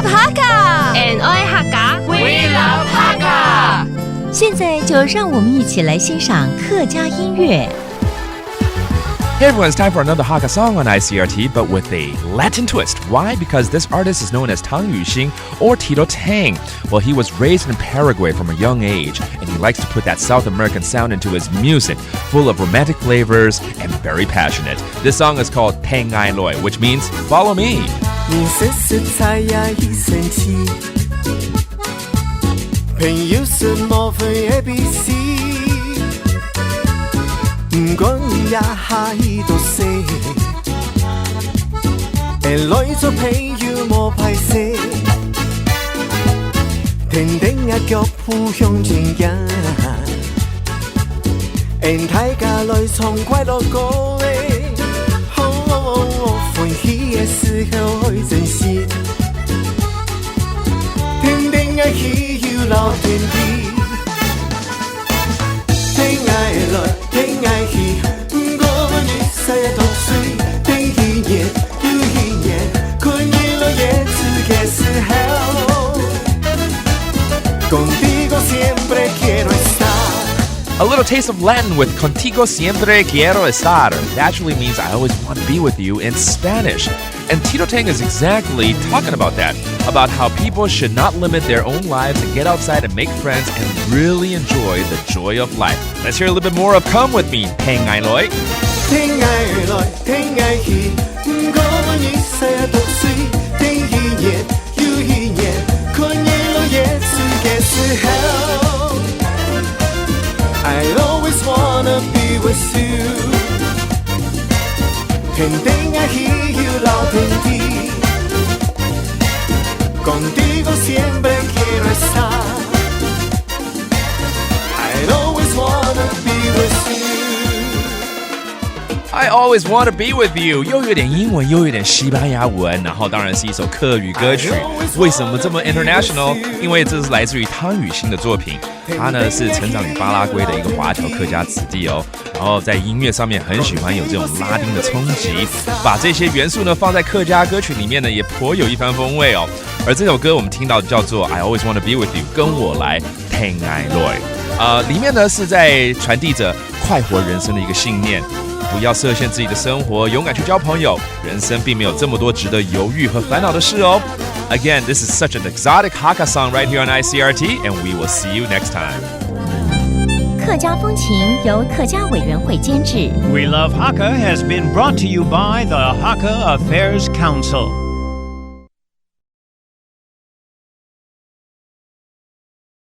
Hakka and I Hakka We love Hakka 现在就让我们一起来欣赏客家音乐。Hey everyone, it's time for another Hakka song on Icrt, but with a Latin twist. Why? Because this artist is known as Tang Yuxing or Tito Tang. Well, he was raised in Paraguay from a young age, and he likes to put that South American sound into his music, full of romantic flavors and very passionate. This song is called Tang Ai Loi, which means follow me. A little taste of Latin with Contigo siempre quiero estar. That actually means I always want to be with you in Spanish. And Tito Tang is exactly talking about that, about how people should not limit their own lives and get outside and make friends and really enjoy the joy of life. Let's hear a little bit more of Come With Me, Tang Ai Loi. Tang ai loi, tang ai hi, ngô nhi sa độc suy, tang hi nhiệt, yu hi nhiệt, khôi nhi lo yết sư ghé sư hell. I always wanna be with you. Thèn tang ai hi yu lao thèn ti, contigo siempre quiero estar. I always wanna be with you.I always want to be with you 又有点英文又有点西班牙文，然后当然是一首客语歌曲。为什么这么 international？ 因为这是来自于汤雨欣的作品，他呢是成长于巴拉圭的一个华侨客家子弟哦，然后在音乐上面很喜欢有这种拉丁的冲击，把这些元素呢放在客家歌曲里面呢也颇有一番风味哦。而这首歌我们听到叫做 I always want to be with you， 跟我来 Tang Ai Loi， 里面呢是在传递着快活人生的一个信念。不要设限自己的生活，勇敢去交朋友。人生并没有这么多值得犹豫和烦恼的事哦。Again, this is such an exotic Hakka song right here on ICRT, and we will see you next time. 客家风情由客家委员会监制。We Love Hakka has been brought to you by the Hakka Affairs Council.